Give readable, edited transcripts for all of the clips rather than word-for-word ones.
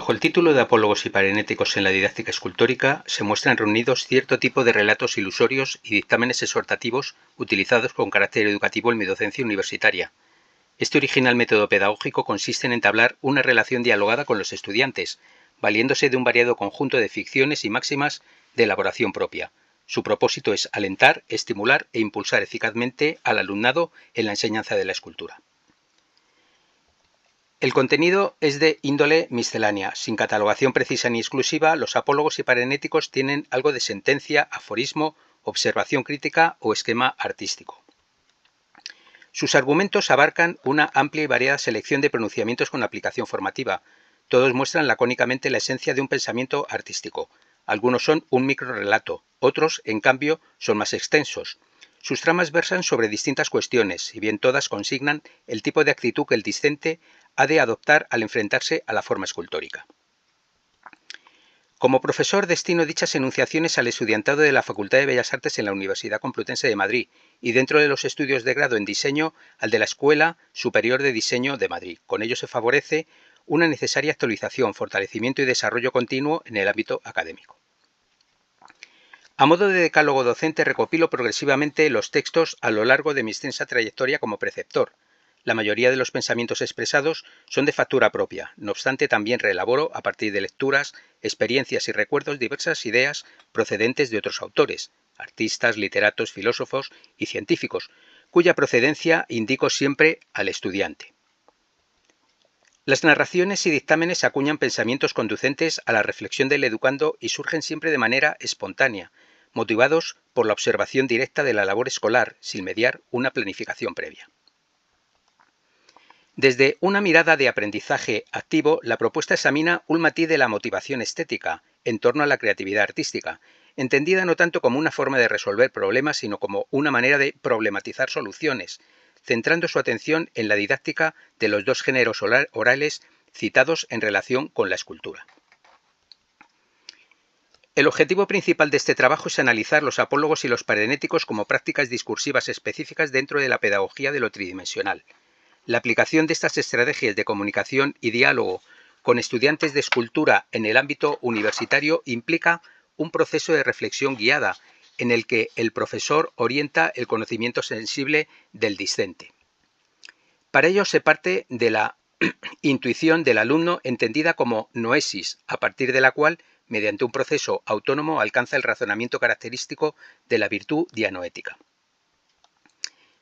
Bajo el título de Apólogos y Parenéticos en la didáctica escultórica se muestran reunidos cierto tipo de relatos ilusorios y dictámenes exhortativos utilizados con carácter educativo en mi docencia universitaria. Este original método pedagógico consiste en entablar una relación dialogada con los estudiantes, valiéndose de un variado conjunto de ficciones y máximas de elaboración propia. Su propósito es alentar, estimular e impulsar eficazmente al alumnado en la enseñanza de la escultura. El contenido es de índole miscelánea. Sin catalogación precisa ni exclusiva, los apólogos y parenéticos tienen algo de sentencia, aforismo, observación crítica o esquema artístico. Sus argumentos abarcan una amplia y variada selección de pronunciamientos con aplicación formativa. Todos muestran lacónicamente la esencia de un pensamiento artístico. Algunos son un microrrelato, otros, en cambio, son más extensos. Sus tramas versan sobre distintas cuestiones, si bien todas consignan el tipo de actitud que el discente ha de adoptar al enfrentarse a la forma escultórica. Como profesor destino dichas enunciaciones al estudiantado de la Facultad de Bellas Artes en la Universidad Complutense de Madrid y dentro de los estudios de grado en diseño al de la Escuela Superior de Diseño de Madrid. Con ello se favorece una necesaria actualización, fortalecimiento y desarrollo continuo en el ámbito académico. A modo de decálogo docente recopilo progresivamente los textos a lo largo de mi extensa trayectoria como preceptor. La mayoría de los pensamientos expresados son de factura propia, no obstante también reelaboro a partir de lecturas, experiencias y recuerdos diversas ideas procedentes de otros autores, artistas, literatos, filósofos y científicos, cuya procedencia indico siempre al estudiante. Las narraciones y dictámenes acuñan pensamientos conducentes a la reflexión del educando y surgen siempre de manera espontánea, motivados por la observación directa de la labor escolar, sin mediar una planificación previa. Desde una mirada de aprendizaje activo, la propuesta examina un matiz de la motivación estética en torno a la creatividad artística, entendida no tanto como una forma de resolver problemas, sino como una manera de problematizar soluciones, centrando su atención en la didáctica de los dos géneros orales citados en relación con la escultura. El objetivo principal de este trabajo es analizar los apólogos y los parenéticos como prácticas discursivas específicas dentro de la pedagogía de lo tridimensional. La aplicación de estas estrategias de comunicación y diálogo con estudiantes de escultura en el ámbito universitario implica un proceso de reflexión guiada en el que el profesor orienta el conocimiento sensible del discente. Para ello se parte de la intuición del alumno entendida como noesis, a partir de la cual, mediante un proceso autónomo, alcanza el razonamiento característico de la virtud dianoética.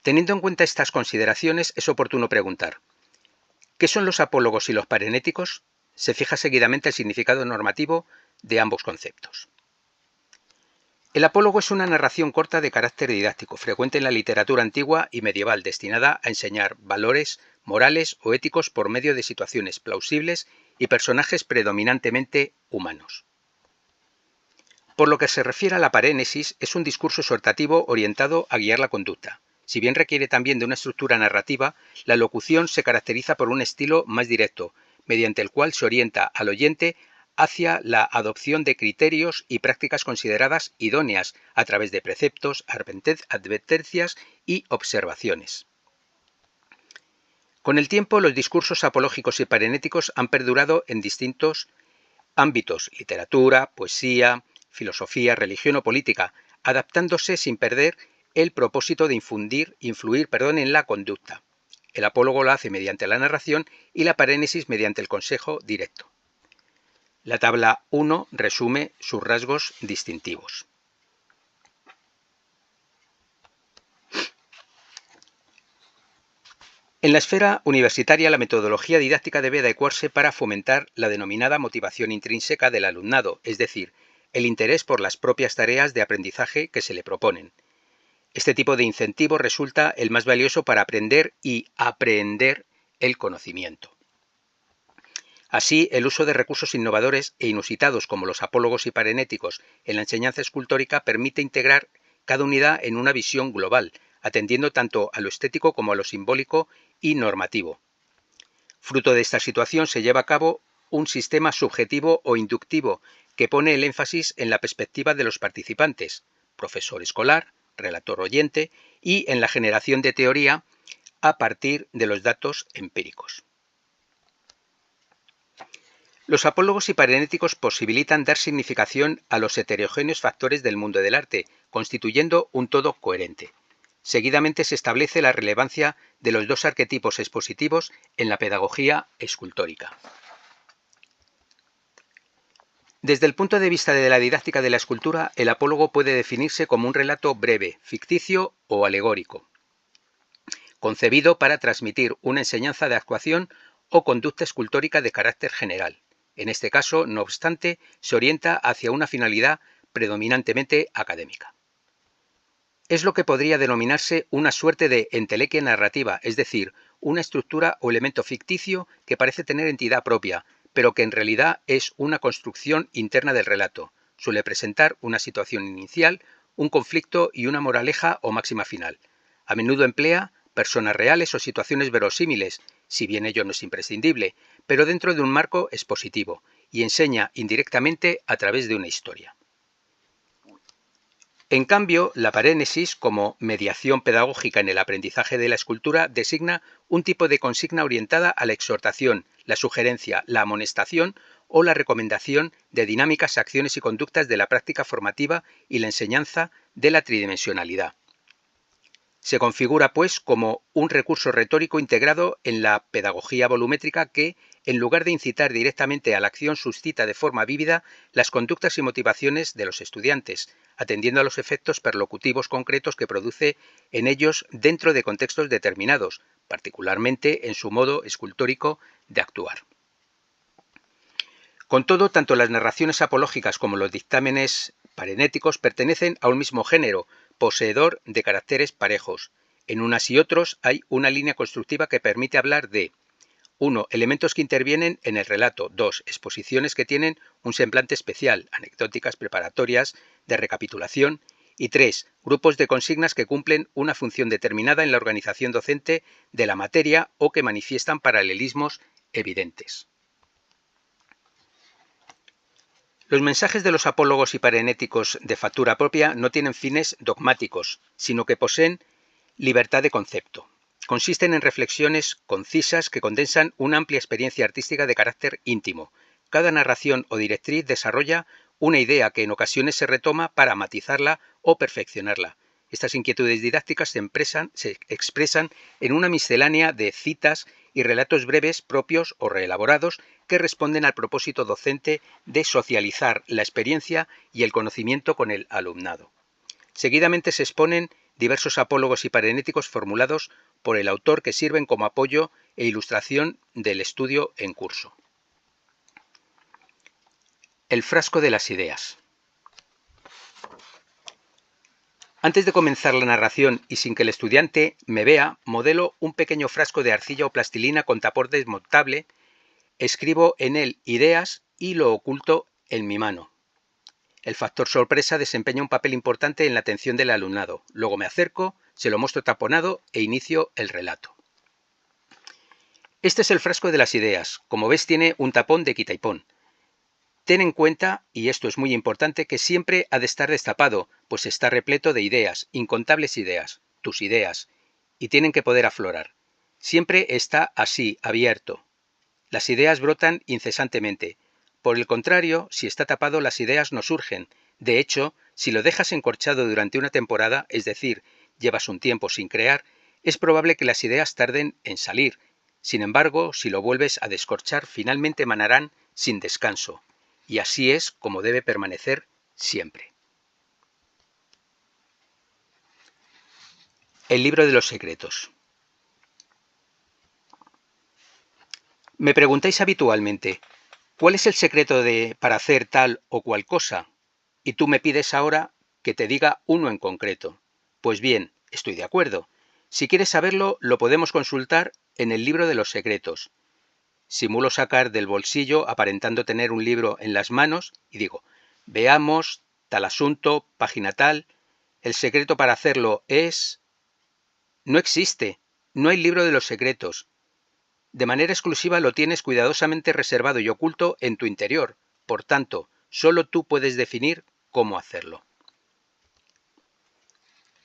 Teniendo en cuenta estas consideraciones, es oportuno preguntar: ¿qué son los apólogos y los parenéticos? Se fija seguidamente el significado normativo de ambos conceptos. El apólogo es una narración corta de carácter didáctico, frecuente en la literatura antigua y medieval, destinada a enseñar valores morales o éticos por medio de situaciones plausibles y personajes predominantemente humanos. Por lo que se refiere a la parénesis, es un discurso exhortativo orientado a guiar la conducta. Si bien requiere también de una estructura narrativa, la locución se caracteriza por un estilo más directo, mediante el cual se orienta al oyente hacia la adopción de criterios y prácticas consideradas idóneas a través de preceptos, advertencias y observaciones. Con el tiempo, los discursos apológicos y parenéticos han perdurado en distintos ámbitos: literatura, poesía, filosofía, religión o política, adaptándose sin perder el propósito de influir en la conducta. El apólogo lo hace mediante la narración y la parénesis mediante el consejo directo. La tabla 1 resume sus rasgos distintivos. En la esfera universitaria, la metodología didáctica debe adecuarse para fomentar la denominada motivación intrínseca del alumnado, es decir, el interés por las propias tareas de aprendizaje que se le proponen. Este tipo de incentivo resulta el más valioso para aprender y aprehender el conocimiento. Así, el uso de recursos innovadores e inusitados como los apólogos y parenéticos en la enseñanza escultórica permite integrar cada unidad en una visión global, atendiendo tanto a lo estético como a lo simbólico y normativo. Fruto de esta situación se lleva a cabo un sistema subjetivo o inductivo que pone el énfasis en la perspectiva de los participantes, profesor escolar, relator oyente, y en la generación de teoría a partir de los datos empíricos. Los apólogos y parenéticos posibilitan dar significación a los heterogéneos factores del mundo del arte, constituyendo un todo coherente. Seguidamente se establece la relevancia de los dos arquetipos expositivos en la pedagogía escultórica. Desde el punto de vista de la didáctica de la escultura, el apólogo puede definirse como un relato breve, ficticio o alegórico, concebido para transmitir una enseñanza de actuación o conducta escultórica de carácter general. En este caso, no obstante, se orienta hacia una finalidad predominantemente académica. Es lo que podría denominarse una suerte de entelequia narrativa, es decir, una estructura o elemento ficticio que parece tener entidad propia, pero que en realidad es una construcción interna del relato. Suele presentar una situación inicial, un conflicto y una moraleja o máxima final. A menudo emplea personas reales o situaciones verosímiles, si bien ello no es imprescindible, pero dentro de un marco expositivo, y enseña indirectamente a través de una historia. En cambio, la parénesis, como mediación pedagógica en el aprendizaje de la escultura, designa un tipo de consigna orientada a la exhortación, la sugerencia, la amonestación o la recomendación de dinámicas, acciones y conductas de la práctica formativa y la enseñanza de la tridimensionalidad. Se configura, pues, como un recurso retórico integrado en la pedagogía volumétrica que, en lugar de incitar directamente a la acción, suscita de forma vívida las conductas y motivaciones de los estudiantes, atendiendo a los efectos perlocutivos concretos que produce en ellos dentro de contextos determinados, particularmente en su modo escultórico de actuar. Con todo, tanto las narraciones apológicas como los dictámenes parenéticos pertenecen a un mismo género, poseedor de caracteres parejos. En unas y otros hay una línea constructiva que permite hablar de 1. Elementos que intervienen en el relato. 2. Exposiciones que tienen un semblante especial, anecdóticas, preparatorias, de recapitulación. Y 3. Grupos de consignas que cumplen una función determinada en la organización docente de la materia o que manifiestan paralelismos evidentes. Los mensajes de los apólogos y parenéticos de factura propia no tienen fines dogmáticos, sino que poseen libertad de concepto. Consisten en reflexiones concisas que condensan una amplia experiencia artística de carácter íntimo. Cada narración o directriz desarrolla una idea que en ocasiones se retoma para matizarla o perfeccionarla. Estas inquietudes didácticas se expresan en una miscelánea de citas y relatos breves propios o reelaborados que responden al propósito docente de socializar la experiencia y el conocimiento con el alumnado. Seguidamente se exponen diversos apólogos y parenéticos formulados por el autor que sirven como apoyo e ilustración del estudio en curso. El frasco de las ideas. Antes de comenzar la narración y sin que el estudiante me vea, modelo un pequeño frasco de arcilla o plastilina con tapón desmontable, escribo en él ideas y lo oculto en mi mano. El factor sorpresa desempeña un papel importante en la atención del alumnado. Luego me acerco, se lo muestro taponado e inicio el relato. Este es el frasco de las ideas. Como ves, tiene un tapón de quita y pon. Ten en cuenta, y esto es muy importante, que siempre ha de estar destapado, pues está repleto de ideas, incontables ideas, tus ideas, y tienen que poder aflorar. Siempre está así, abierto. Las ideas brotan incesantemente. Por el contrario, si está tapado, las ideas no surgen. De hecho, si lo dejas encorchado durante una temporada, es decir, llevas un tiempo sin crear, es probable que las ideas tarden en salir. Sin embargo, si lo vuelves a descorchar, finalmente emanarán sin descanso. Y así es como debe permanecer siempre. El libro de los secretos. Me preguntáis habitualmente, ¿cuál es el secreto para hacer tal o cual cosa? Y tú me pides ahora que te diga uno en concreto. Pues bien, estoy de acuerdo. Si quieres saberlo, lo podemos consultar en el libro de los secretos. Simulo sacar del bolsillo aparentando tener un libro en las manos y digo, veamos, tal asunto, página tal. El secreto para hacerlo es... No existe. No hay libro de los secretos. De manera exclusiva lo tienes cuidadosamente reservado y oculto en tu interior. Por tanto, solo tú puedes definir cómo hacerlo.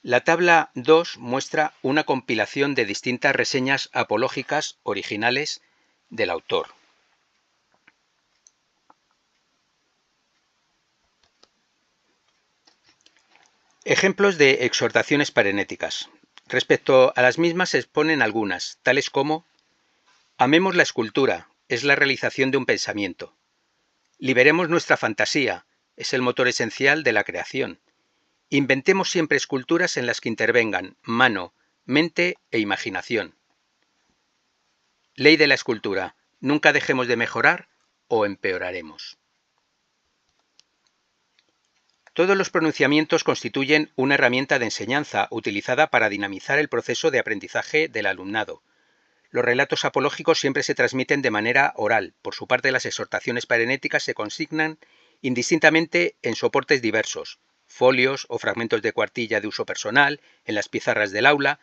La tabla 2 muestra una compilación de distintas reseñas apológicas originales del autor. Ejemplos de exhortaciones parenéticas. Respecto a las mismas se exponen algunas, tales como: amemos la escultura, es la realización de un pensamiento. Liberemos nuestra fantasía, es el motor esencial de la creación. Inventemos siempre esculturas en las que intervengan mano, mente e imaginación. Ley de la escultura, nunca dejemos de mejorar o empeoraremos. Todos los pronunciamientos constituyen una herramienta de enseñanza utilizada para dinamizar el proceso de aprendizaje del alumnado. Los relatos apológicos siempre se transmiten de manera oral. Por su parte, las exhortaciones parenéticas se consignan indistintamente en soportes diversos, folios o fragmentos de cuartilla de uso personal, en las pizarras del aula,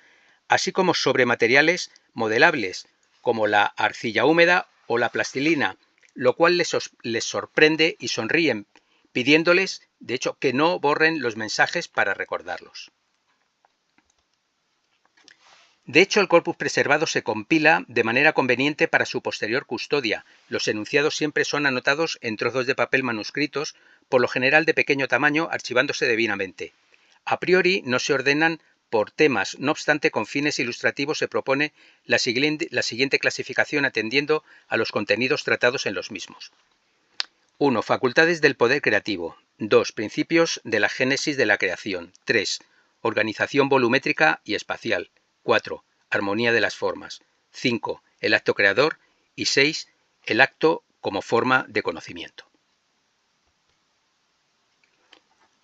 así como sobre materiales modelables, como la arcilla húmeda o la plastilina, lo cual les sorprende y sonríen, pidiéndoles, de hecho, que no borren los mensajes para recordarlos. De hecho, el corpus preservado se compila de manera conveniente para su posterior custodia. Los enunciados siempre son anotados en trozos de papel manuscritos, por lo general de pequeño tamaño, archivándose debidamente. A priori no se ordenan por temas, no obstante, con fines ilustrativos se propone la siguiente clasificación atendiendo a los contenidos tratados en los mismos. 1. Facultades del poder creativo. 2. Principios de la génesis de la creación. 3. Organización volumétrica y espacial. 4. Armonía de las formas. 5. El acto creador. Y 6. El acto como forma de conocimiento.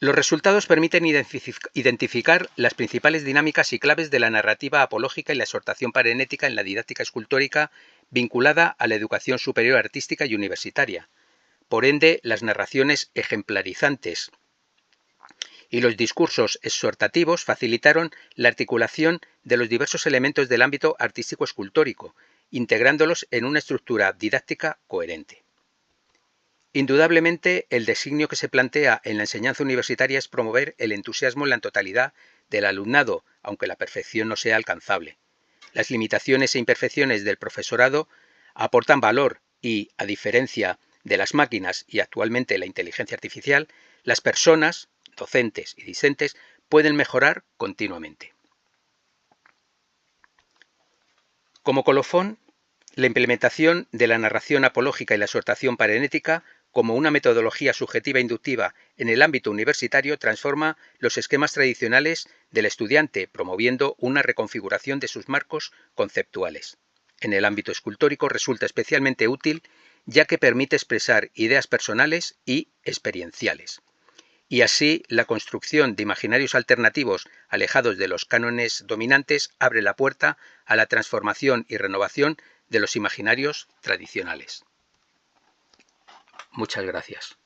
Los resultados permiten identificar las principales dinámicas y claves de la narrativa apológica y la exhortación parenética en la didáctica escultórica vinculada a la educación superior artística y universitaria. Por ende, las narraciones ejemplarizantes y los discursos exhortativos facilitaron la articulación de los diversos elementos del ámbito artístico-escultórico, integrándolos en una estructura didáctica coherente. Indudablemente, el designio que se plantea en la enseñanza universitaria es promover el entusiasmo en la totalidad del alumnado, aunque la perfección no sea alcanzable. Las limitaciones e imperfecciones del profesorado aportan valor y, a diferencia de las máquinas y actualmente la inteligencia artificial, las personas, docentes y discentes, pueden mejorar continuamente. Como colofón, la implementación de la narración apológica y la exhortación parenética como una metodología subjetiva inductiva en el ámbito universitario transforma los esquemas tradicionales del estudiante, promoviendo una reconfiguración de sus marcos conceptuales. En el ámbito escultórico resulta especialmente útil ya que permite expresar ideas personales y experienciales. Y así la construcción de imaginarios alternativos alejados de los cánones dominantes abre la puerta a la transformación y renovación de los imaginarios tradicionales. Muchas gracias.